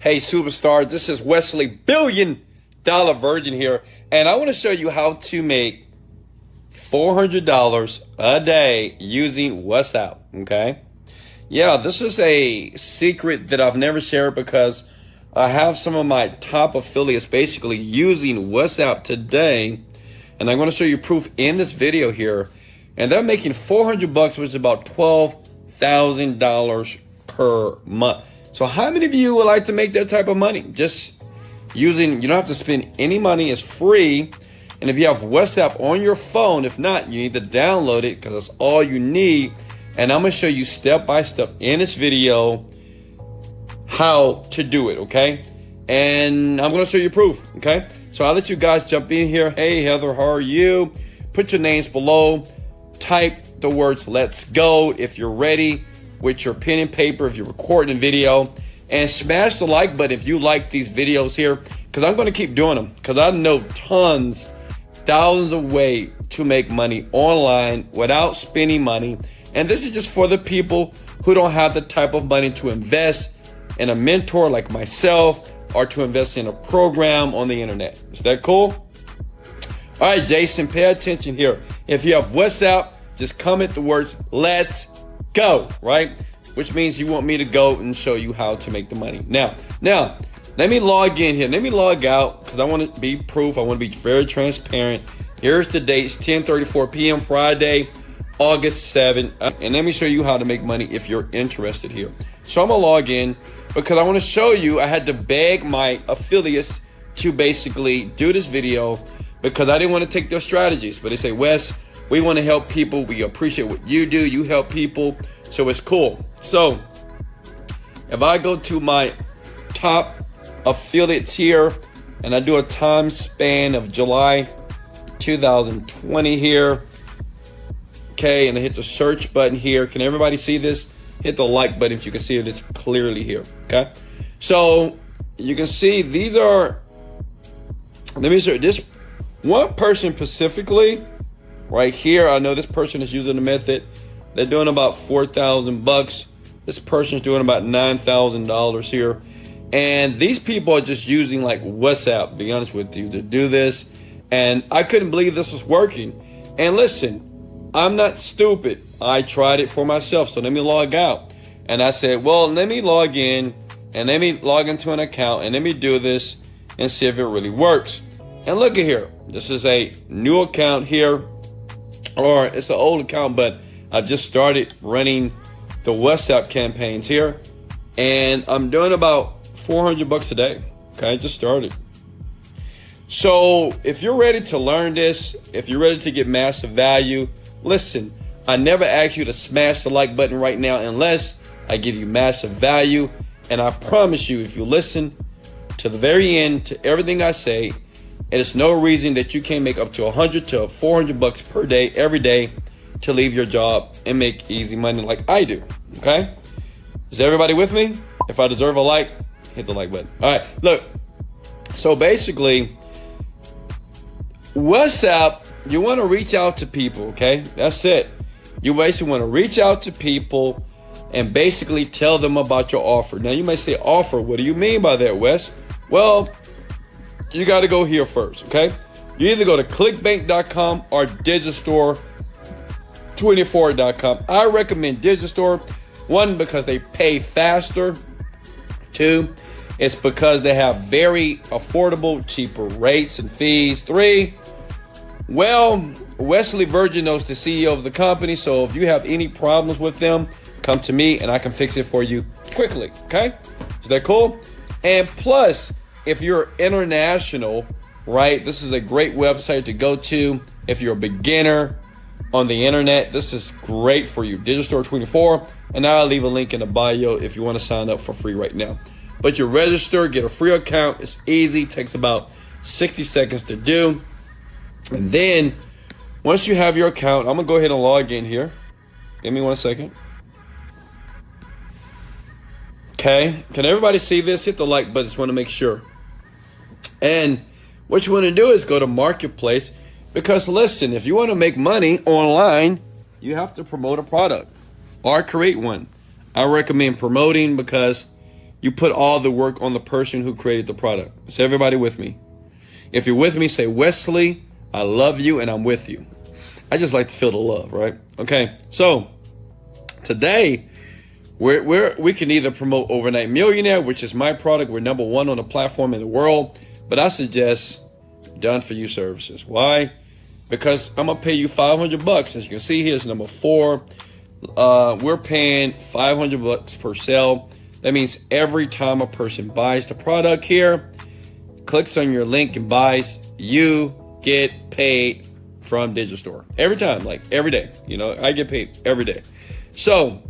Hey superstar, this is Wesley Virgin here, and I want to show you how to make $400 a day using WhatsApp, okay? Yeah, this is a secret that I've never shared because I have some of my top affiliates basically using WhatsApp today, and I'm going to show you proof in this video here, and they're making $400, which is about $12,000 per month. So how many of you would like to make that type of money? Just using, you don't have to spend any money, it's free. And if you have WhatsApp on your phone, if not, you need to download it because that's all you need. And I'm gonna show you step by step in this video how to do it, okay? And I'm gonna show you proof, okay? So I'll let you guys jump in here. Hey Heather, how are you? Put your names below. Type the words let's go if you're ready with your pen and paper if you're recording a video, and smash the like button if you like these videos here, because I'm going to keep doing them because I know thousands of ways to make money online without spending money. And this is just for the people who don't have the type of money to invest in a mentor like myself or to invest in a program on the internet. Is that cool? All right, Jason, pay attention here. If you have WhatsApp, just comment the words let's go, right? Which means you want me to go and show you how to make the money. Now, let me log in here. Let me log out because I want to be proof. I want to be very transparent. Here's the dates, 10:34 p.m. Friday, August 7th. And let me show you how to make money if you're interested here. So I'm going to log in because I want to show you, I had to beg my affiliates to basically do this video because I didn't want to take their strategies. But they say, Wes, we want to help people. We appreciate what you do. You help people. So it's cool. So if I go to my top affiliates here and I do a time span of July 2020 here. Okay. And I hit the search button here. Can everybody see this? Hit the like button if you can see it. It's clearly here. Okay. So you can see these are, let me show this one person specifically. Right here, I know this person is using the method. They're doing about $4,000. This person's doing about $9,000 here. And these people are just using like WhatsApp, to be honest with you, to do this. And I couldn't believe this was working. And listen, I'm not stupid. I tried it for myself. So let me log out. And I said, well, let me log in and let me log into an account and let me do this and see if it really works. And look at here. This is a new account here. Or it's an old account, but I've just started running the WhatsApp campaigns here, and I'm doing about $400 a day. Okay, I just started. So if you're ready to learn this, if you're ready to get massive value, listen, I never ask you to smash the like button right now unless I give you massive value. And I promise you, if you listen to the very end, to everything I say, and it's no reason that you can't make up to $100 to $400 per day, every day, to leave your job and make easy money like I do. Okay? Is everybody with me? If I deserve a like, hit the like button. All right, look. So basically, WhatsApp, you want to reach out to people, okay? That's it. You basically want to reach out to people and basically tell them about your offer. Now, you may say, offer, what do you mean by that, Wes? Well, you got to go here first, okay? You either go to clickbank.com or digistore24.com. I recommend Digistore. One, because they pay faster. Two, it's because they have very affordable, cheaper rates and fees. Three, well, Wesley Virgin knows the CEO of the company, so if you have any problems with them, come to me and I can fix it for you quickly, okay? Is that cool? And plus, if you're international, right, this is a great website to go to. If you're a beginner on the internet, this is great for you. Digistore24, and I'll leave a link in the bio if you want to sign up for free right now. But you register, get a free account. It's easy, takes about 60 seconds to do. And then once you have your account, I'm gonna go ahead and log in here. Give me 1 second. Okay, can everybody see this? Hit the like button, just want to make sure. And what you want to do is go to Marketplace, because listen, if you want to make money online, you have to promote a product or create one. I recommend promoting because you put all the work on the person who created the product. Is everybody with me? If you're with me, say, Wesley, I love you and I'm with you. I just like to feel the love, right? Okay, so today we can either promote Overnight Millionaire, which is my product. We're #1 on the platform in the world, but I suggest done for you services. Why? Because I'm gonna pay you $500. As you can see here, it's #4. We're paying $500 per sale. That means every time a person buys the product here, clicks on your link and buys, you get paid from Digital Store. Every time, like every day. You know, I get paid every day. So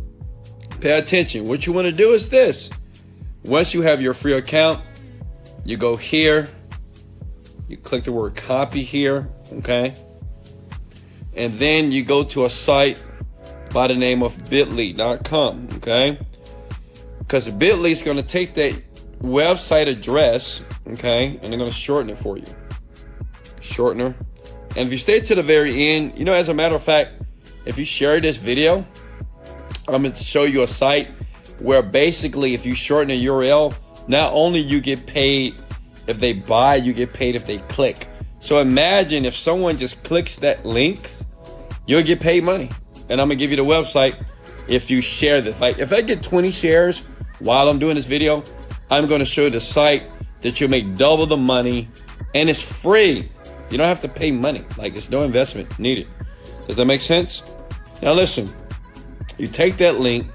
pay attention. What you want to do is this. Once you have your free account, you go here, you click the word copy here, okay? And then you go to a site by the name of bit.ly.com, okay? Because Bit.ly is going to take that website address, okay, and they're going to shorten it for you. Shortener. And if you stay to the very end, you know, as a matter of fact, if you share this video, I'm going to show you a site where basically if you shorten a URL, not only you get paid if they buy, you get paid if they click. So imagine if someone just clicks that links, you'll get paid money. And I'm going to give you the website if you share this. Like if I get 20 shares while I'm doing this video, I'm going to show you the site that you'll make double the money, and it's free. You don't have to pay money. Like it's no investment needed. Does that make sense? Now listen, you take that link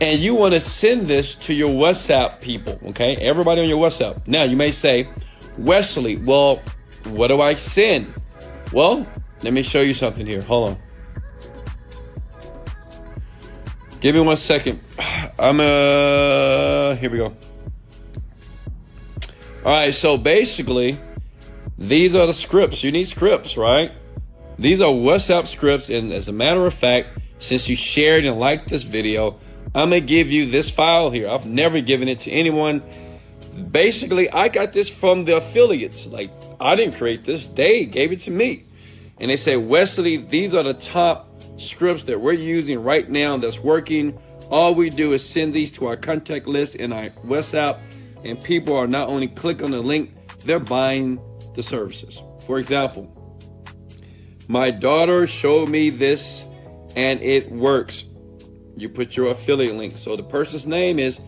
and you want to send this to your WhatsApp people, okay? Everybody on your WhatsApp. Now you may say, Wesley, well, what do I send? Well, let me show you something here. Hold on. Give me 1 second. Here we go. All right, so basically, these are the scripts. You need scripts, right? These are WhatsApp scripts, and as a matter of fact, since you shared and liked this video, I'm going to give you this file here. I've never given it to anyone. Basically, I got this from the affiliates. Like, I didn't create this. They gave it to me. And they say, Wesley, these are the top scripts that we're using right now that's working. All we do is send these to our contact list in our WhatsApp, and people are not only click on the link, they're buying the services. For example, my daughter showed me this and it works. You put your affiliate link. So the person's name is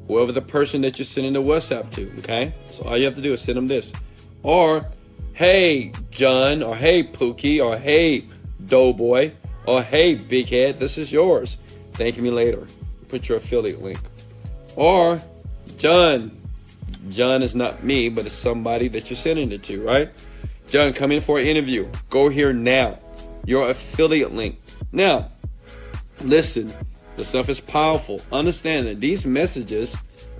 whoever the person that you're sending the WhatsApp to, okay? So all you have to do is send them this. Or, hey, John, or hey, Pookie, or hey, Doughboy, or hey, Big Head, this is yours. Thank me later. Put your affiliate link. Or, John is not me, but it's somebody that you're sending it to, right? John, come in for an interview. Go here now. Your affiliate link. Now, listen, the stuff is powerful. Understand that these messages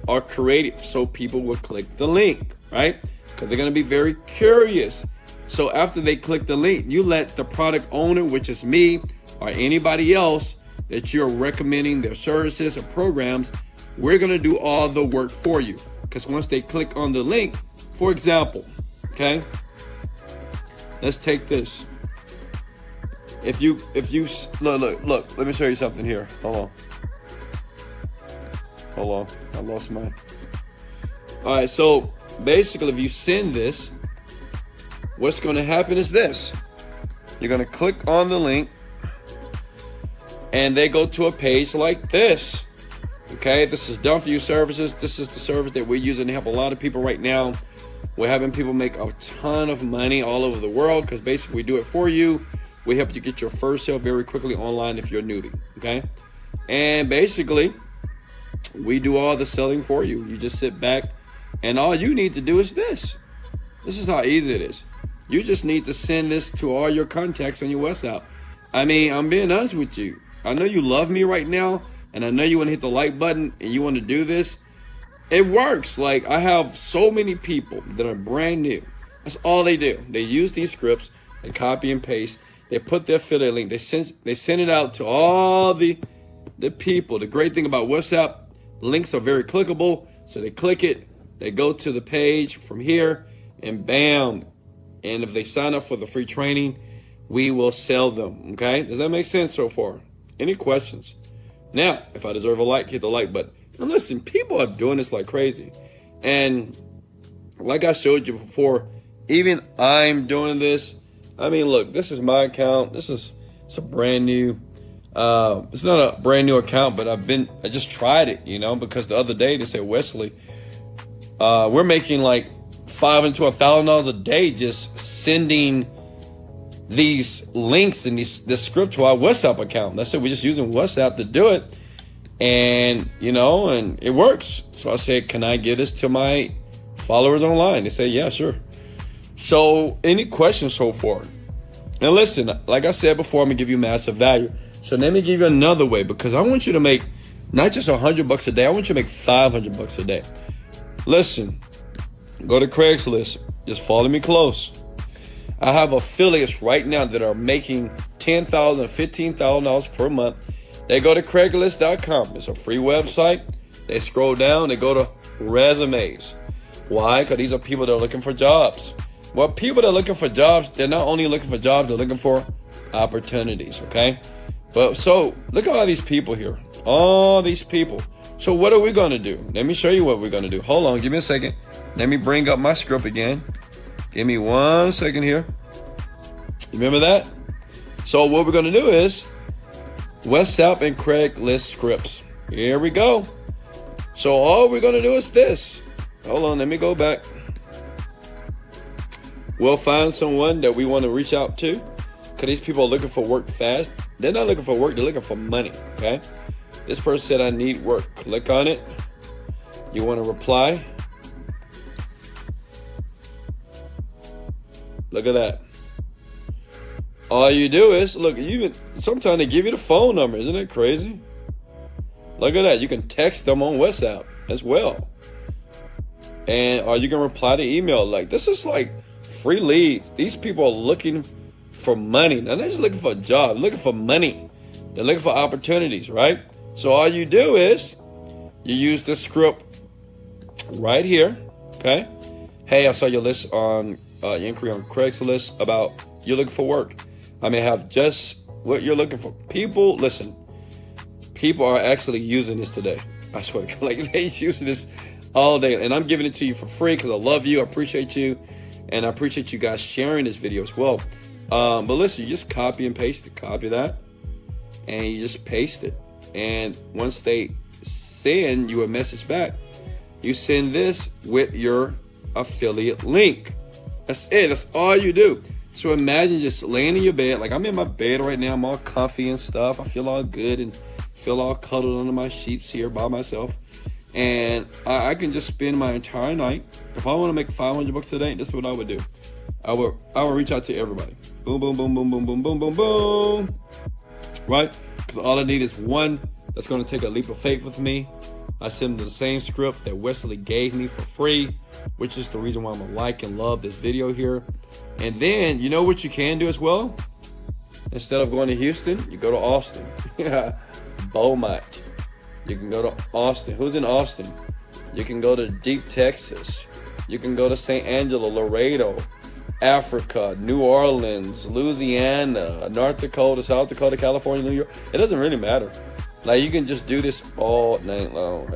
are created so people will click the link, right? Because they're going to be very curious. So after they click the link, you let the product owner, which is me or anybody else that you're recommending their services or programs, we're going to do all the work for you. Because once they click on the link, for example, okay, let's take this. If you look, let me show you something here. Hold on, I lost mine. All right, so basically, if you send this, what's going to happen is this. You're going to click on the link, and they go to a page like this. Okay, this is done for you services. This is the service that we're using to help a lot of people right now. We're having people make a ton of money all over the world because basically we do it for you. We help you get your first sale very quickly online if you're a newbie, okay? And basically, we do all the selling for you. You just sit back, and all you need to do is this. This is how easy it is. You just need to send this to all your contacts on your WhatsApp. I mean, I'm being honest with you. I know you love me right now, and I know you want to hit the like button, and you want to do this. It works. Like, I have so many people that are brand new. That's all they do. They use these scripts, they copy and paste. They put their affiliate link. They send it out to all the people. The great thing about WhatsApp, links are very clickable. So they click it, they go to the page from here, and bam. And if they sign up for the free training, we will sell them. Okay? Does that make sense so far? Any questions? Now, if I deserve a like, hit the like button. And listen, people are doing this like crazy. And like I showed you before, even I'm doing this. I mean, look, this is my account. It's a brand new, it's not a brand new account, but I just tried it, because the other day they said, Wesley, we're making like $500 to $1,000 a day just sending these links and this script to our WhatsApp account. That's it. We're just using WhatsApp to do it. And, and it works. So I said, can I give this to my followers online? They say, yeah, sure. So any questions so far? Now listen, like I said before, I'm gonna give you massive value. So let me give you another way, because I want you to make not just $100 a day. I want you to make $500 a day. Listen, go to Craigslist. Just follow me close. I have affiliates right now that are making $10,000, $15,000 per month. They go to craiglist.com. It's a free website. They scroll down. They go to resumes. Why? Because these are people that are looking for jobs. Well, people that are looking for jobs, they're not only looking for jobs, they're looking for opportunities, okay? But so look at all these people here. All these people. So what are we going to do? Let me show you what we're going to do. Hold on. Give me a second. Let me bring up my script again. Give me 1 second here. Remember that? So what we're going to do is WhatsApp and Craigslist scripts. Here we go. So all we're going to do is this. Hold on. Let me go back. We'll find someone that we want to reach out to, because these people are looking for work fast. They're not looking for work. They're looking for money. Okay. This person said, I need work. Click on it. You want to reply. Look at that. All you do is, look, sometimes they give you the phone number. Isn't that crazy? Look at that. You can text them on WhatsApp as well. Or you can reply to email. Like, this is like free leads. These people are looking for money. Now, they're just looking for a job. They're looking for money. They're looking for opportunities, right? So all you do is you use the script right here, okay? Hey, I saw your list on your inquiry on Craigslist about you're looking for work. I may have just what you're looking for. People, listen, people are actually using this today. I swear to God, like they're using this all day. And I'm giving it to you for free because I love you, I appreciate you, and I appreciate you guys sharing this video as well. But listen, you just copy and paste it. Copy that, and you just paste it. And once they send you a message back, you send this with your affiliate link. That's it. That's all you do. So imagine just laying in your bed. Like I'm in my bed right now. I'm all comfy and stuff. I feel all good and feel all cuddled under my sheets here by myself. And I can just spend my entire night. If I want to make $500 a day, this is what I would do. I would reach out to everybody. Boom, boom, boom, boom, boom, boom, boom, boom, boom. Right? Because all I need is one that's going to take a leap of faith with me. I send them the same script that Wesley gave me for free, which is the reason why I'm going to like and love this video here. And then, you know what you can do as well? Instead of going to Houston, you go to Austin. Beaumont. You can go to Austin. Who's in Austin? You can go to Deep, Texas. You can go to St. Angelo, Laredo, Africa, New Orleans, Louisiana, North Dakota, South Dakota, California, New York. It doesn't really matter. Like, you can just do this all night long.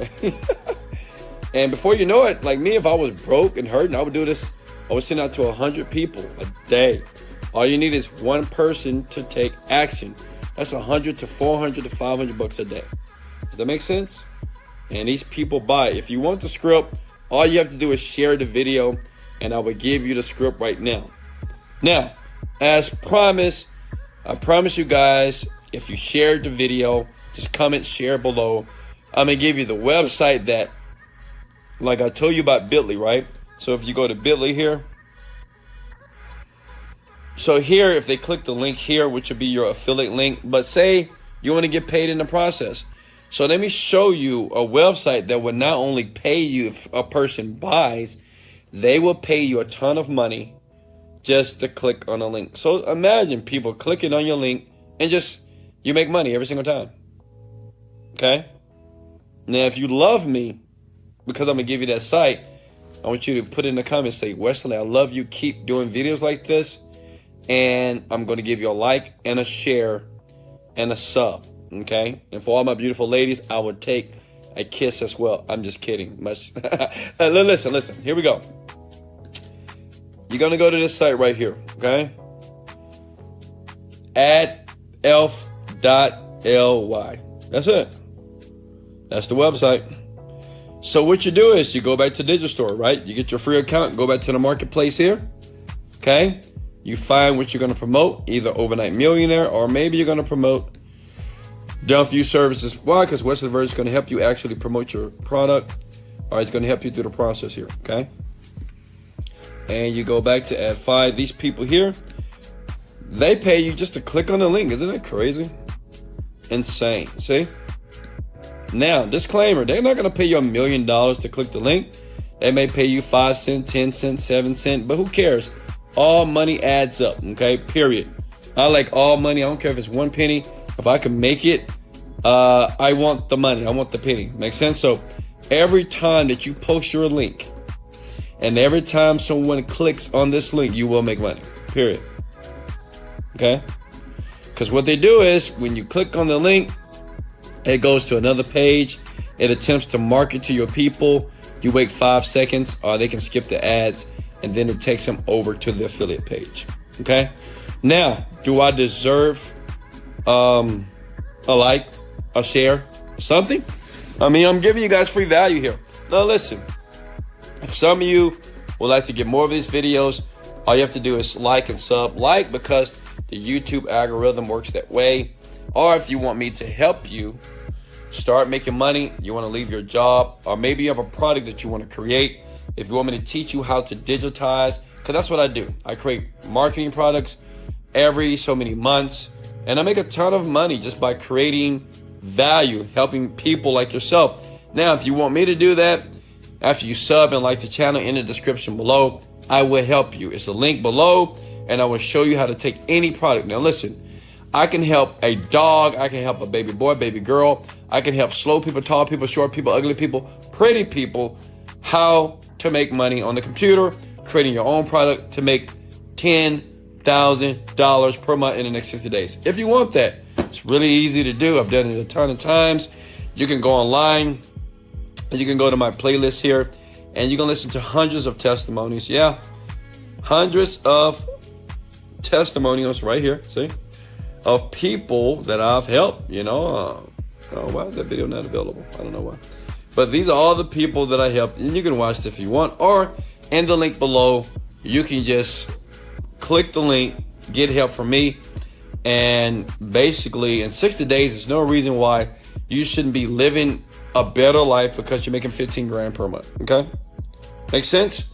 And before you know it, like me, if I was broke and hurting, I would do this. I would send out to 100 people a day. All you need is one person to take action. That's 100 to 400 to $500 a day. Does that make sense? And these people buy. If you want the script, all you have to do is share the video, and I will give you the script right now. Now, as promised, I promise you guys, if you shared the video, just comment, share below. I'm going to give you the website that, like I told you about Bitly, right? So if you go to Bitly here. So here, if they click the link here, which would be your affiliate link, but say you want to get paid in the process. So let me show you a website that will not only pay you if a person buys, they will pay you a ton of money just to click on a link. So imagine people clicking on your link and just, you make money every single time. Okay? Now, if you love me, because I'm going to give you that site, I want you to put in the comments, say, Wesley, I love you. Keep doing videos like this. And I'm going to give you a like and a share and a sub. Okay? And for all my beautiful ladies, I would take a kiss as well. I'm just kidding. Listen. Here we go. You're going to go to this site right here, okay? AdElf.ly. That's it. That's the website. So what you do is you go back to Digistore, right? You get your free account, go back to the marketplace here, okay? You find what you're going to promote, either Overnight Millionaire, or maybe you're going to promote Done For You Services. Why? Because Wesley Virgin is going to help you actually promote your product, or it's going to help you through the process here, okay? And you go back to Ad 5. These people here, they pay you just to click on the link. Isn't that crazy? Insane. See? Now, disclaimer, they're not going to pay you $1 million to click the link. They may pay you 5 cents, 10 cents, 7 cents, but who cares? All money adds up, okay? Period. I like all money. I don't care if it's 1 penny. If I can make it, I want the money. I want the penny. Make sense? So every time that you post your link, and every time someone clicks on this link, you will make money, period. Okay? Because what they do is, when you click on the link, it goes to another page. It attempts to market to your people. You wait 5 seconds, or they can skip the ads, and then it takes them over to the affiliate page. Okay? Now, do I deserve a like, a share, something? I mean, I'm giving you guys free value here. Now, listen. If some of you would like to get more of these videos, all you have to do is like and sub. Like, because the YouTube algorithm works that way. Or if you want me to help you start making money, you want to leave your job, or maybe you have a product that you want to create. If you want me to teach you how to digitize, because that's what I do. I create marketing products every so many months, and I make a ton of money just by creating value, helping people like yourself. Now, if you want me to do that, after you sub and like the channel, in the description below, I will help you. It's a link below, and I will show you how to take any product. Now listen, I can help a dog, I can help a baby boy, baby girl, I can help slow people, tall people, short people, ugly people, pretty people, how to make money on the computer, creating your own product to make $10,000 per month in the next 60 days. If you want that, it's really easy to do. I've done it a ton of times. You can go online, you can go to my playlist here, and you can listen to hundreds of testimonies. Yeah, hundreds of testimonials right here, see, of people that I've helped, you know. Oh, why is that video not available? I don't know why. But these are all the people that I helped, and you can watch it if you want, or in the link below, you can just click the link, get help from me, and basically in 60 days, there's no reason why you shouldn't be living a better life because you're making 15 grand per month. Okay? Make sense?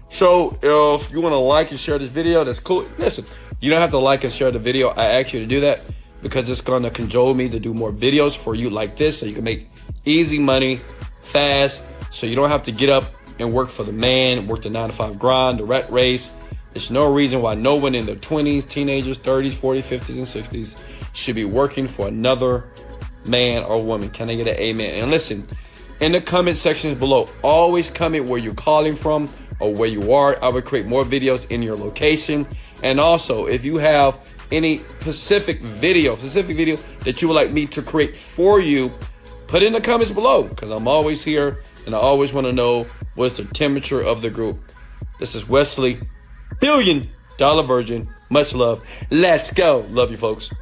So if you want to like and share this video, that's cool. Listen, you don't have to like and share the video. I ask you to do that because it's going to cajole me to do more videos for you like this, so you can make easy money fast, so you don't have to get up and work for the man, work the 9-to-5 grind, the rat race. There's no reason why no one in their 20s, teenagers, 30s, 40s, 50s, and 60s should be working for another man or woman. Can I get an amen? And listen, in the comment sections below, always comment where you're calling from or where you are. I will create more videos in your location. And also, if you have any specific video that you would like me to create for you, put it in the comments below, because I'm always here and I always want to know what's the temperature of the group. This is Wesley, $1 billion Virgin. Much love. Let's go. Love you, folks.